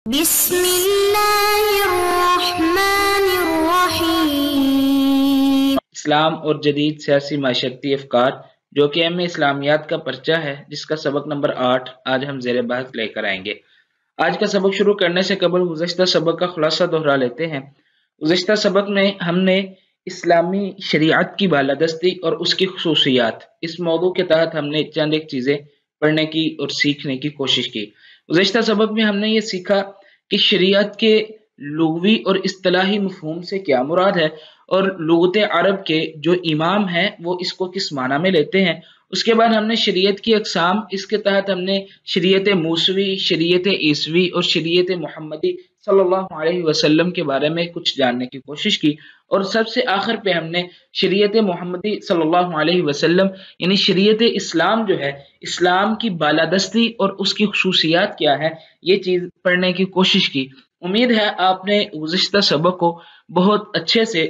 بسم اللہ الرحمن الرحیم۔ اسلام اور جدید سیاسی معاشرتی افکار جو کہ اہم اسلامیات کا پرچہ ہے، جس کا سبق نمبر 8 آج ہم زیر بحث لے کر آئیں گے۔ آج کا سبق شروع کرنے سے قبل گزشتہ سبق کا خلاصہ دہرا لیتے ہیں۔ گزشتہ سبق میں ہم نے اسلامی شریعت کی بالادستی اور اس کی خصوصیات، اس موضوع کے تحت ہم نے چند ایک چیزیں پڑھنے کی اور سیکھنے کی کوشش کی۔ گزشتہ سبق میں ہم نے یہ سیکھا کہ شریعت کے لغوی اور اصطلاحی مفہوم سے کیا مراد ہے، اور لغت عرب کے جو امام ہیں وہ اس کو کس معنی میں لیتے ہیں۔ اس کے بعد ہم نے شریعت کی اقسام، اس کے تحت ہم نے شریعت موسوی، شریعت عیسوی اور شریعت محمدی صلی اللہ علیہ وسلم کے بارے میں کچھ جاننے کی کوشش کی، اور سب سے آخر پہ ہم نے شریعت محمدی صلی اللہ علیہ وسلم یعنی شریعت اسلام جو ہے، اسلام کی بالادستی اور اس کی خصوصیات کیا ہے، یہ چیز پڑھنے کی کوشش کی۔ امید ہے آپ نے گزشتہ سبق کو بہت اچھے سے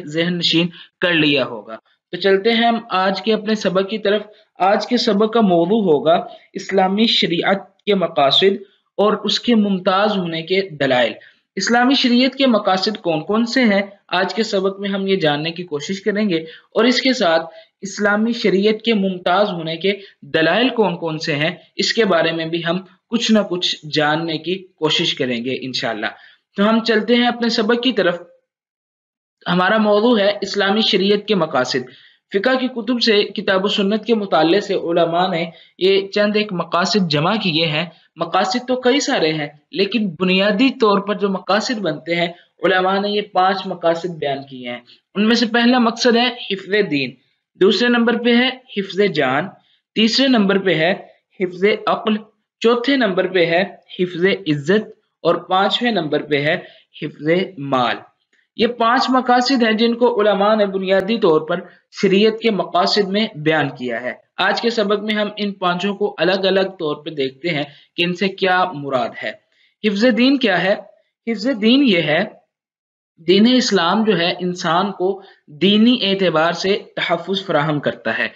ذہن نشین کر لیا ہوگا۔ تو چلتے ہیں ہم آج کے اپنے سبق کی طرف۔ آج کے سبق کا موضوع ہوگا اسلامی شریعت کے مقاصد اور اس کے ممتاز ہونے کے دلائل۔ اسلامی شریعت کے مقاصد کون کون سے ہیں، آج کے سبق میں ہم یہ جاننے کی کوشش کریں گے، اور اس کے ساتھ اسلامی شریعت کے ممتاز ہونے کے دلائل کون کون سے ہیں، اس کے بارے میں بھی ہم کچھ نہ کچھ جاننے کی کوشش کریں گے انشاءاللہ۔ تو ہم چلتے ہیں اپنے سبق کی طرف۔ ہمارا موضوع ہے اسلامی شریعت کے مقاصد۔ فقہ کی کتب سے، کتاب و سنت کے مطالعے سے علماء نے یہ چند ایک مقاصد جمع کیے ہیں۔ مقاصد تو کئی سارے ہیں، لیکن بنیادی طور پر جو مقاصد بنتے ہیں، علماء نے یہ 5 مقاصد بیان کیے ہیں۔ ان میں سے پہلا مقصد ہے حفظ دین، دوسرے نمبر پہ ہے حفظ جان، تیسرے نمبر پہ ہے حفظ عقل، چوتھے نمبر پہ ہے حفظ عزت، اور 5ویں نمبر پہ ہے حفظ مال۔ یہ 5 مقاصد ہیں جن کو علماء نے بنیادی طور پر شریعت کے مقاصد میں بیان کیا ہے۔ آج کے سبق میں ہم ان 5 کو الگ الگ طور پہ دیکھتے ہیں کہ ان سے کیا مراد ہے۔ حفظ دین کیا ہے؟ حفظ دین یہ ہے، دین اسلام جو ہے انسان کو دینی اعتبار سے تحفظ فراہم کرتا ہے۔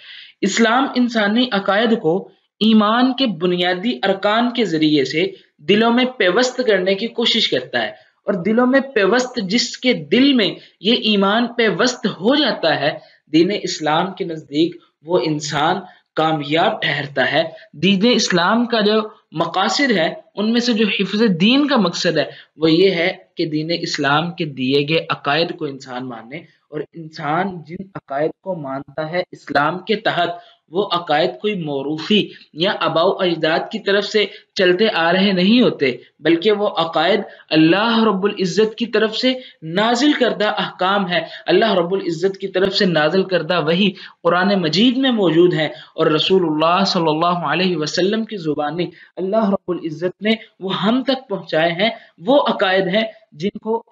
اسلام انسانی عقائد کو ایمان کے بنیادی ارکان کے ذریعے سے دلوں میں پیوست کرنے کی کوشش کرتا ہے، اور دلوں میں پیوست، جس کے دل میں یہ ایمان پیوست ہو جاتا ہے، دین اسلام کے نزدیک وہ انسان کامیاب ٹھہرتا ہے۔ دین اسلام کا جو مقاصد ہے، ان میں سے جو حفظ دین کا مقصد ہے وہ یہ ہے کہ دین اسلام کے دیے گئے عقائد کو انسان مانے، اور انسان جن عقائد کو مانتا ہے اسلام کے تحت، وہ عقائد کوئی موروثی یا آباء و اجداد کی طرف سے چلتے آ رہے نہیں ہوتے، بلکہ وہ عقائد اللہ رب العزت کی طرف سے نازل کردہ احکام ہے۔ اللہ رب العزت کی طرف سے نازل کردہ وحی قرآن مجید میں موجود ہے، اور رسول اللہ صلی اللہ علیہ وسلم کی زبانی اللہ رب العزت نے وہ ہم تک پہنچائے ہیں۔ وہ عقائد ہیں جن کو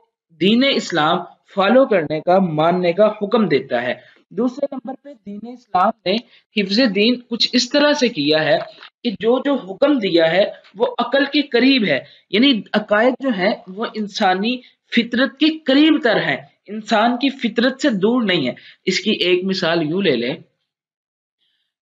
دین اسلام فالو کرنے کا، ماننے کا حکم دیتا ہے۔ دوسرے نمبر پہ دین اسلام نے حفظ دین کچھ اس طرح سے کیا ہے کہ جو حکم دیا ہے وہ عقل کے قریب ہے، یعنی عقائد جو ہیں وہ انسانی فطرت کے قریب تر ہیں، انسان کی فطرت سے دور نہیں ہے۔ اس کی ایک مثال یوں لے لیں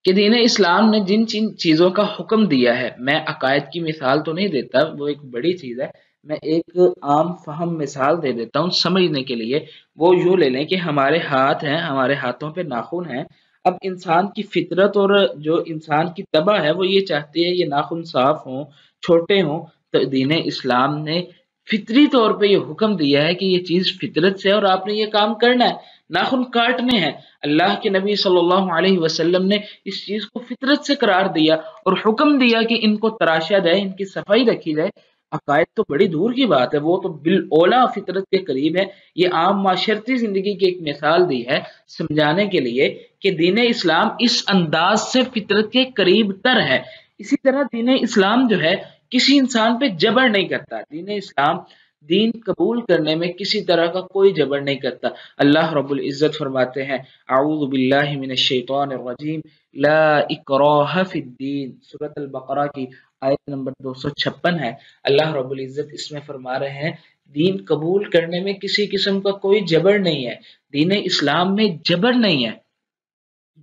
کہ دین اسلام نے جن چیزوں کا حکم دیا ہے، میں عقائد کی مثال تو نہیں دیتا، وہ ایک بڑی چیز ہے، میں ایک عام فہم مثال دے دیتا ہوں سمجھنے کے لیے۔ وہ یوں لے لیں کہ ہمارے ہاتھ ہیں، ہمارے ہاتھوں پہ ناخن ہیں۔ اب انسان کی فطرت اور جو انسان کی طبع ہے وہ یہ چاہتی ہے یہ ناخن صاف ہوں، چھوٹے ہوں، تو دین اسلام نے فطری طور پہ یہ حکم دیا ہے کہ یہ چیز فطرت سے ہے اور آپ نے یہ کام کرنا ہے، ناخن کاٹنے ہیں۔ اللہ کے نبی صلی اللہ علیہ وسلم نے اس چیز کو فطرت سے قرار دیا اور حکم دیا کہ ان کو تراشا جائے، ان کی صفائی رکھی جائے۔ عقائد تو بڑی دور کی بات ہے، وہ تو بالاولیٰ فطرت کے قریب ہے۔ یہ عام معاشرتی زندگی کی ایک مثال دی ہے سمجھانے کے لیے کہ دین اسلام اس انداز سے فطرت کے قریب تر ہے۔ اسی طرح دین اسلام جو ہے کسی انسان پہ جبر نہیں کرتا۔ دین اسلام دین قبول کرنے میں کسی طرح کا کوئی جبر نہیں کرتا۔ اللہ رب العزت فرماتے ہیں اعوذ باللہ من الشیطان الرجیم لا اکراہ فی الدین، سورۃ البقرہ کی آیت نمبر 256 ہے۔ اللہ رب العزت اس میں فرما رہے ہیں دین قبول کرنے میں کسی قسم کا کوئی جبر نہیں ہے، دین اسلام میں جبر نہیں ہے۔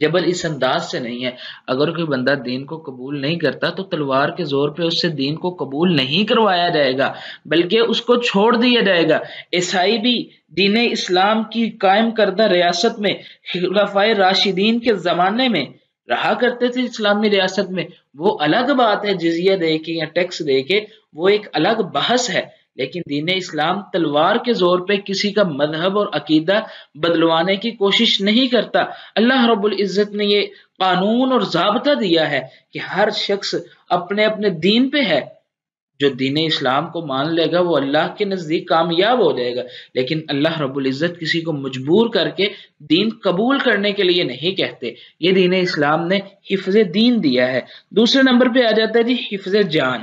جبل اس انداز سے نہیں ہے۔ اگر کوئی بندہ دین کو قبول نہیں کرتا تو تلوار کے زور پہ اس سے دین کو قبول نہیں کروایا جائے گا، بلکہ اس کو چھوڑ دیا جائے گا۔ عیسائی بھی دین اسلام کی قائم کردہ ریاست میں خلفائے راشدین کے زمانے میں رہا کرتے تھے، اسلامی ریاست میں۔ وہ الگ بات ہے، جزیہ دے کے یا ٹیکس دے کے، وہ ایک الگ بحث ہے۔ لیکن دین اسلام تلوار کے زور پہ کسی کا مذہب اور عقیدہ بدلوانے کی کوشش نہیں کرتا۔ اللہ رب العزت نے یہ قانون اور ضابطہ دیا ہے کہ ہر شخص اپنے اپنے دین پہ ہے۔ جو دین اسلام کو مان لے گا وہ اللہ کے نزدیک کامیاب ہو جائے گا، لیکن اللہ رب العزت کسی کو مجبور کر کے دین قبول کرنے کے لیے نہیں کہتے۔ یہ دین اسلام نے حفظ دین دیا ہے۔ دوسرے نمبر پہ آ جاتا ہے جی حفظ جان۔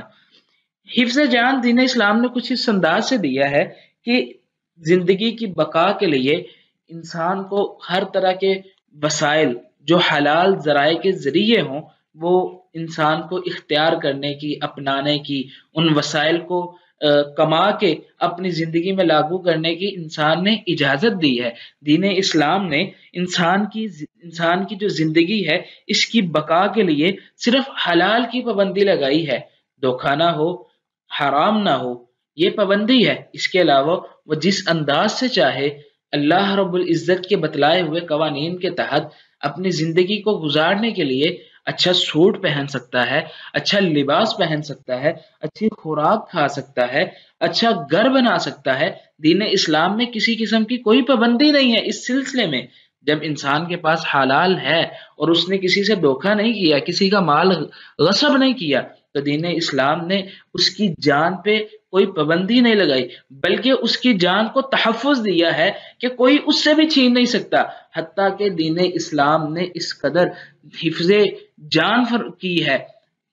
حفظ جان دین اسلام نے کچھ اس انداز سے دیا ہے کہ زندگی کی بقا کے لیے انسان کو ہر طرح کے وسائل جو حلال ذرائع کے ذریعے ہوں وہ انسان کو اختیار کرنے کی، اپنانے کی، ان وسائل کو کما کے اپنی زندگی میں لاگو کرنے کی انسان نے اجازت دی ہے۔ دین اسلام نے انسان کی جو زندگی ہے اس کی بقا کے لیے صرف حلال کی پابندی لگائی ہے، دھوکہ نہ ہو، حرام نہ ہو، یہ پابندی ہے۔ اس کے علاوہ وہ جس انداز سے چاہے اللہ رب العزت کے بتلائے ہوئے قوانین کے تحت اپنی زندگی کو گزارنے کے لیے اچھا سوٹ پہن سکتا ہے، اچھا لباس پہن سکتا ہے، اچھی خوراک کھا سکتا ہے، اچھا گھر بنا سکتا ہے۔ دین اسلام میں کسی قسم کی کوئی پابندی نہیں ہے اس سلسلے میں۔ جب انسان کے پاس حلال ہے اور اس نے کسی سے دھوکہ نہیں کیا، کسی کا مال غصب نہیں کیا، تو دین اسلام نے اس کی جان پہ کوئی پابندی نہیں لگائی، بلکہ اس کی جان کو تحفظ دیا ہے کہ کوئی اس سے بھی چھین نہیں سکتا۔ حتیٰ کہ دین اسلام نے اس قدر حفظ جان کی ہے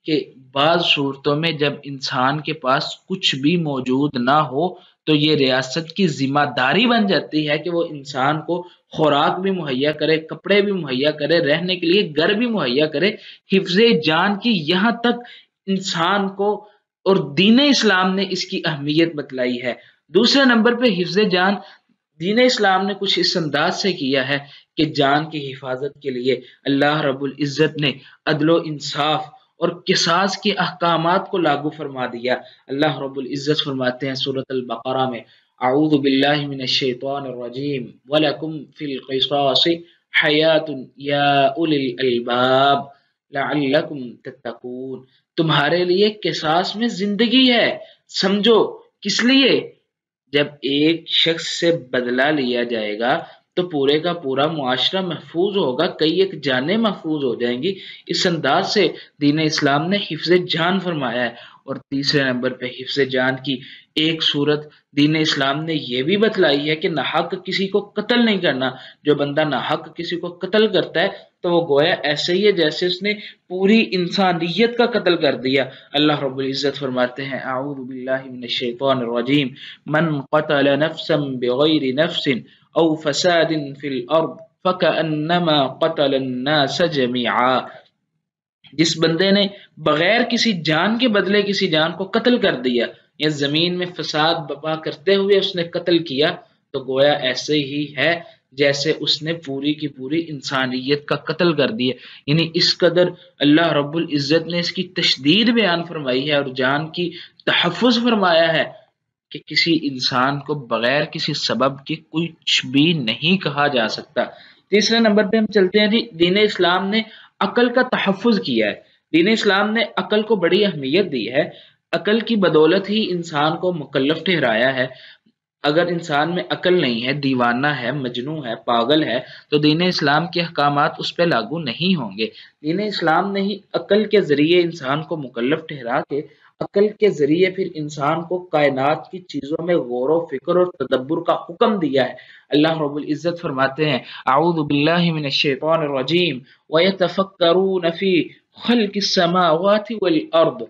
کہ بعض صورتوں میں جب انسان کے پاس کچھ بھی موجود نہ ہو تو یہ ریاست کی ذمہ داری بن جاتی ہے کہ وہ انسان کو خوراک بھی مہیا کرے، کپڑے بھی مہیا کرے، رہنے کے لیے گھر بھی مہیا کرے۔ حفظ جان کی یہاں تک انسان کو اور دین اسلام نے اس کی اہمیت بتلائی ہے۔ دوسرے نمبر پہ حفظ جان دین اسلام نے کچھ اس انداز سے کیا ہے کہ جان کی حفاظت کے لیے اللہ رب العزت نے عدل و انصاف اور قصاص کے احکامات کو لاگو فرما دیا۔ اللہ رب العزت فرماتے ہیں سورۃ البقرہ میں، اعوذ باللہ من الشیطان الرجیم وَلَكُمْ فِي الْقِصَاصِ حَيَاةٌ يَا أُولِي الْأَلْبَابِ لَعَلَّكُمْ تَتَّقُونَ، تمہارے لیے قصاص میں زندگی ہے، سمجھو کس لیے؟ جب ایک شخص سے بدلہ لیا جائے گا تو پورے کا پورا معاشرہ محفوظ ہوگا، کئی ایک جانیں محفوظ ہو جائیں گی۔ اس انداز سے دین اسلام نے حفظ جان فرمایا ہے۔ اور تیسرے نمبر پہ حفظ جان کی ایک صورت دین اسلام نے یہ بھی بتلائی ہے کہ ناحق کسی کو قتل نہیں کرنا۔ جو بندہ ناحق کسی کو قتل کرتا ہے تو وہ گویا ایسے ہی ہے جیسے اس نے پوری انسانیت کا قتل کر دیا۔ اللہ رب العزت فرماتے ہیں، اعوذ باللہ من الشیطان الرجیم، من قتل نفسا بغیر نفس او فساد فی الارض فکأنما قتل الناس جميعا، جس بندے نے بغیر کسی جان کے بدلے کسی جان کو قتل کر دیا یا زمین میں فساد برپا کرتے ہوئے اس نے قتل کیا تو گویا ایسے ہی ہے جیسے اس نے پوری کی پوری انسانیت کا قتل کر دیا۔ یعنی اس قدر اللہ رب العزت نے اس کی تشدید بیان فرمائی ہے اور جان کی تحفظ فرمایا ہے کہ کسی انسان کو بغیر کسی سبب کے کچھ بھی نہیں کہا جا سکتا۔ تیسرے نمبر پہ ہم چلتے ہیں جی، دین اسلام نے عقل کا تحفظ کیا ہے۔ دین اسلام نے عقل کو بڑی اہمیت دی ہے، عقل کی بدولت ہی انسان کو مکلف ٹھہرایا ہے۔ اگر انسان میں عقل نہیں ہے، دیوانہ ہے، مجنون ہے، پاگل ہے، تو دین اسلام کے احکامات اس پہ لاگو نہیں ہوں گے۔ دین اسلام نے ہی عقل کے ذریعے انسان کو مکلف ٹھہرا کے عقل کے ذریعے پھر انسان کو کائنات کی چیزوں میں غور و فکر اور تدبر کا حکم دیا ہے۔ اللہ رب العزت فرماتے ہیں، اعوذ باللہ من الشیطان الرجیم وَيَتَفَكَّرُونَ فِي خَلْقِ السَّمَاوَاتِ وَالْأَرْضِ،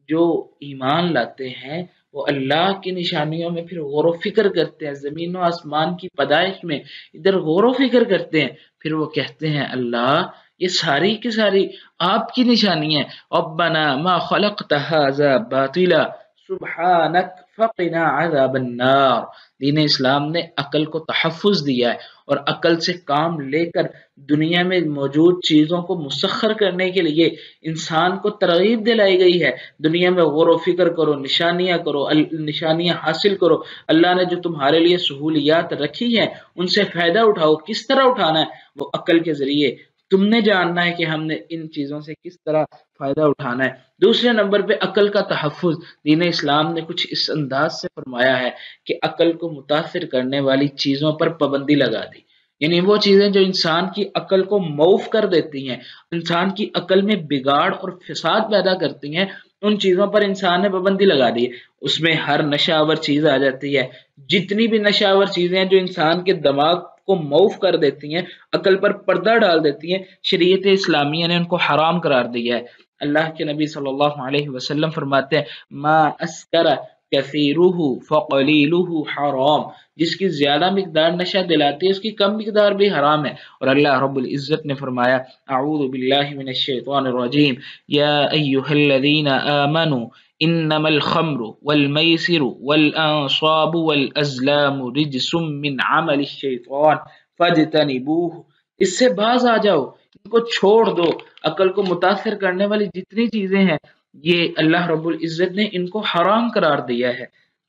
جو ایمان لاتے ہیں وہ اللہ کی نشانیوں میں پھر غور و فکر کرتے ہیں، زمین و آسمان کی پیدائش میں ادھر غور و فکر کرتے ہیں، پھر وہ کہتے ہیں اللہ یہ ساری کی ساری آپ کی نشانی ہے۔ ربنا ما خلقت هذا باطلا سبحانک فقنا عذاب النار۔ دین اسلام نے عقل کو تحفظ دیا ہے اور عقل سے کام لے کر دنیا میں موجود چیزوں کو مسخر کرنے کے لیے انسان کو ترغیب دلائی گئی ہے۔ دنیا میں غور و فکر کرو، نشانیاں کرو، نشانیاں حاصل کرو، اللہ نے جو تمہارے لیے سہولیات رکھی ہیں ان سے فائدہ اٹھاؤ۔ کس طرح اٹھانا ہے؟ وہ عقل کے ذریعے۔ تم نے جاننا ہے کہ ہم نے ان چیزوں سے کس طرح فائدہ اٹھانا ہے۔ دوسرے نمبر پہ عقل کا تحفظ دین اسلام نے کچھ اس انداز سے فرمایا ہے کہ عقل کو متاثر کرنے والی چیزوں پر پابندی لگا دی، یعنی وہ چیزیں جو انسان کی عقل کو موف کر دیتی ہیں، انسان کی عقل میں بگاڑ اور فساد پیدا کرتی ہیں، ان چیزوں پر انسان نے پابندی لگا دی ہے۔ اس میں ہر نشاور چیز آ جاتی ہے، جتنی بھی نشاور چیزیں ہیں جو انسان کے دماغ کو موف کر دیتی ہیں، عقل پر پردہ ڈال دیتی ہیں، شریعت اسلامیہ نے ان کو حرام قرار دیا ہے۔ اللہ کے نبی صلی اللہ علیہ وسلم فرماتے ہیں ما اسکر کثیرہ فقلیلہ حرام، جس کی زیادہ مقدار نشہ دلاتی ہے اس کی کم مقدار بھی حرام ہے۔ اور اللہ رب العزت نے فرمایا اعوذ باللہ من الشیطان الرجیم یا ایہا الذین آمنوا انما الخمر والمیسر والانصاب والازلام رجس من عمل الشیطان فاجتنبوہ۔ اس سے باز آ جاؤ، ان کو چھوڑ دو۔ عقل کو متاثر کرنے والی جتنی چیزیں ہیں یہ اللہ رب العزت نے ان کو حرام قرار دیا ہے۔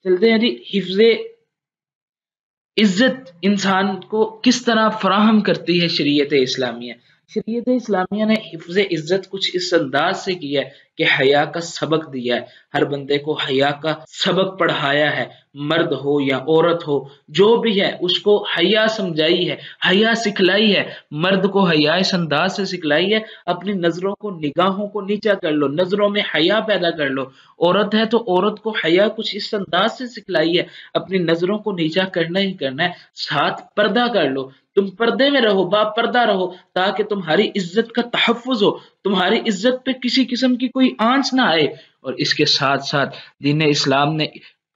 چلتے ہیں جی، حفظ عزت انسان کو کس طرح فراہم کرتی ہے شریعت اسلامیہ؟ شریعت اسلامیہ نے حفظ عزت کچھ اس انداز سے کیا ہے کہ حیا کا سبق دیا ہے، ہر بندے کو حیا کا سبق پڑھایا ہے، مرد ہو یا عورت ہو جو بھی ہے اس کو حیا سمجھائی ہے، حیا سکھلائی ہے۔ مرد کو حیا اس انداز سے سکھلائی ہے اپنی نظروں کو، نگاہوں کو نیچا کر لو، نظروں میں حیا پیدا کر لو۔ عورت ہے تو عورت کو حیا کچھ اس انداز سے سکھلائی ہے اپنی نظروں کو نیچا کرنا ہی کرنا ہے، ساتھ پردہ کر لو، تم پردے میں رہو، با پردہ رہو تاکہ تمہاری عزت کا تحفظ ہو، تمہاری عزت پہ کسی قسم کی کوئی آنچ نہ آئے۔ اور اس کے ساتھ ساتھ دین اسلام نے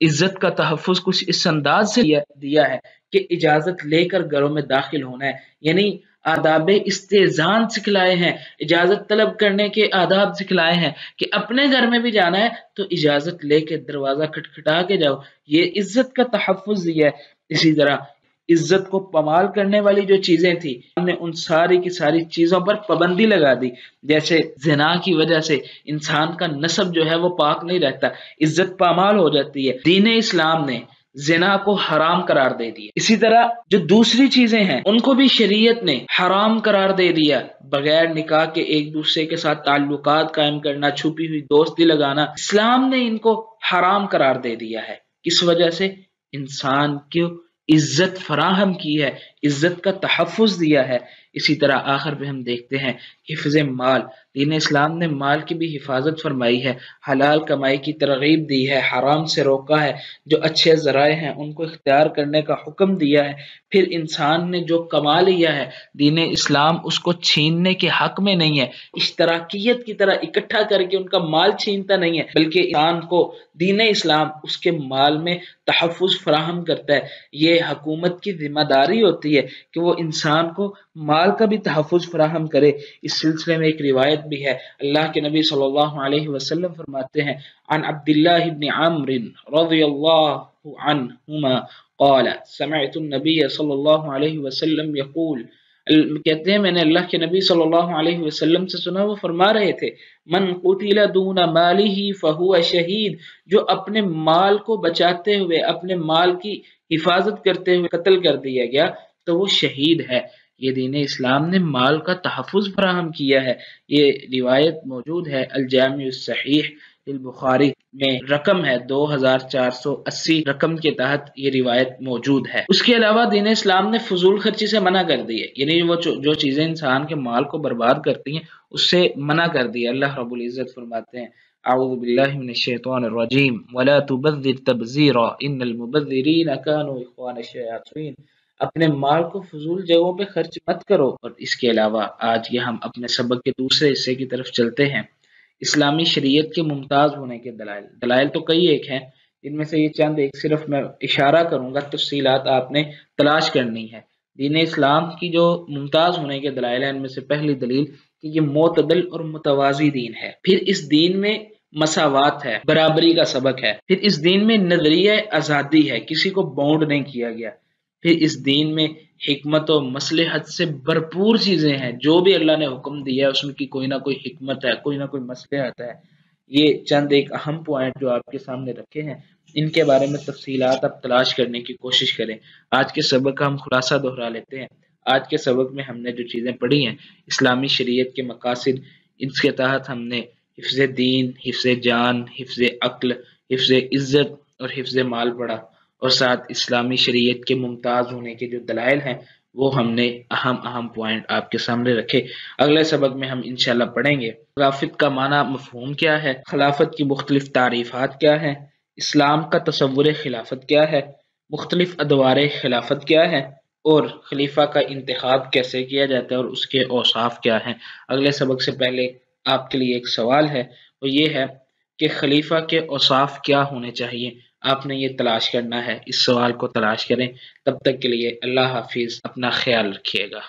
عزت کا تحفظ کچھ اس انداز سے دیا ہے کہ اجازت لے کر گھروں میں داخل ہونا ہے، یعنی آداب استئذان سکھلائے ہیں، اجازت طلب کرنے کے آداب سکھلائے ہیں کہ اپنے گھر میں بھی جانا ہے تو اجازت لے کے دروازہ کھٹکھٹا کے جاؤ، یہ عزت کا تحفظ دیا ہے۔ اسی طرح عزت کو پامال کرنے والی جو چیزیں تھی ہم نے ان ساری کی ساری چیزوں پر پابندی لگا دی، جیسے زنا کی وجہ سے انسان کا نسب جو ہے وہ پاک نہیں رہتا، عزت پامال ہو جاتی ہے، دین اسلام نے زنا کو حرام قرار دے دیا۔ اسی طرح جو دوسری چیزیں ہیں ان کو بھی شریعت نے حرام قرار دے دیا، بغیر نکاح کے ایک دوسرے کے ساتھ تعلقات قائم کرنا، چھپی ہوئی دوستی لگانا، اسلام نے ان کو حرام قرار دے دیا ہے۔ کس وجہ سے؟ انسان کو عزت فراہم کی ہے، عزت کا تحفظ دیا ہے۔ اسی طرح آخر پہ ہم دیکھتے ہیں حفظ مال، دین اسلام نے مال کی بھی حفاظت فرمائی ہے، حلال کمائی کی ترغیب دی ہے، حرام سے روکا ہے، جو اچھے ذرائع ہیں ان کو اختیار کرنے کا حکم دیا ہے۔ پھر انسان نے جو کما لیا ہے دین اسلام اس کو چھیننے کے حق میں نہیں ہے، اشتراکیت کی طرح اکٹھا کر کے ان کا مال چھینتا نہیں ہے، بلکہ انسان کو دین اسلام اس کے مال میں تحفظ فراہم کرتا ہے۔ یہ حکومت کی ذمہ داری ہوتی ہے کہ وہ انسان کو مال کا بھی تحفظ فراہم کرے۔ اس سلسلے میں ایک روایت بھی ہے، اللہ کے نبی صلی اللہ علیہ وسلم فرماتے ہیں عن عبداللہ بن عمرو رضی اللہ عنہما قال سمعت النبی صلی اللہ علیہ وسلم یقول، کہتے ہیں میں نے اللہ کے نبی صلی اللہ علیہ وسلم سے سنا، وہ فرما رہے تھے من قتل دون مالہ فہو شہید، جو اپنے مال کو بچاتے ہوئے، اپنے مال کی حفاظت کرتے ہوئے قتل کر دیا گیا تو وہ شہید ہے۔ یہ دین اسلام نے مال کا تحفظ فراہم کیا ہے۔ یہ روایت موجود ہے الجامع الصحیح البخاری میں، رقم ہے 2480 رقم کے تحت یہ روایت موجود ہے۔ اس کے علاوہ دین اسلام نے فضول خرچی سے منع کر دی ہے، یعنی وہ جو چیزیں انسان کے مال کو برباد کرتی ہیں اس سے منع کر دی ہے۔ اللہ رب العزت فرماتے ہیں اعوذ باللہ من الشیطان الرجیم ولا تبذر تبذیرا ان المبذرین کانوا اخوان الشیاطین، اپنے مال کو فضول جگہوں پہ خرچ مت کرو۔ اور اس کے علاوہ آج یہ ہم اپنے سبق کے دوسرے حصے کی طرف چلتے ہیں، اسلامی شریعت کے ممتاز ہونے کے دلائل۔ دلائل تو کئی ایک ہیں، ان میں سے یہ چند ایک صرف میں اشارہ کروں گا، تفصیلات آپ نے تلاش کرنی ہے۔ دین اسلام کی جو ممتاز ہونے کے دلائل ہیں ان میں سے پہلی دلیل کہ یہ معتدل اور متوازی دین ہے۔ پھر اس دین میں مساوات ہے، برابری کا سبق ہے۔ پھر اس دین میں نظریہ آزادی ہے، کسی کو باؤنڈ نہیں کیا گیا۔ پھر اس دین میں حکمت و مصلحت سے بھرپور چیزیں ہیں، جو بھی اللہ نے حکم دیا ہے اس میں کی کوئی نہ کوئی حکمت ہے، کوئی نہ کوئی مصلحت ہے۔ یہ چند ایک اہم پوائنٹ جو آپ کے سامنے رکھے ہیں، ان کے بارے میں تفصیلات آپ تلاش کرنے کی کوشش کریں۔ آج کے سبق کا ہم خلاصہ دہرا لیتے ہیں۔ آج کے سبق میں ہم نے جو چیزیں پڑھی ہیں، اسلامی شریعت کے مقاصد، اس کے تحت ہم نے حفظ دین، حفظ جان، حفظ عقل، حفظ عزت اور حفظ مال پڑھا، اور ساتھ اسلامی شریعت کے ممتاز ہونے کے جو دلائل ہیں وہ ہم نے اہم پوائنٹ آپ کے سامنے رکھے۔ اگلے سبق میں ہم انشاءاللہ پڑھیں گے خلافت کا معنی مفہوم کیا ہے، خلافت کی مختلف تعریفات کیا ہیں، اسلام کا تصور خلافت کیا ہے، مختلف ادوار خلافت کیا ہے، اور خلیفہ کا انتخاب کیسے کیا جاتا ہے اور اس کے اوصاف کیا ہیں۔ اگلے سبق سے پہلے آپ کے لیے ایک سوال ہے، وہ یہ ہے کہ خلیفہ کے اوصاف کیا ہونے چاہیے۔ آپ نے یہ تلاش کرنا ہے، اس سوال کو تلاش کریں۔ تب تک کے لیے اللہ حافظ، اپنا خیال رکھیے گا۔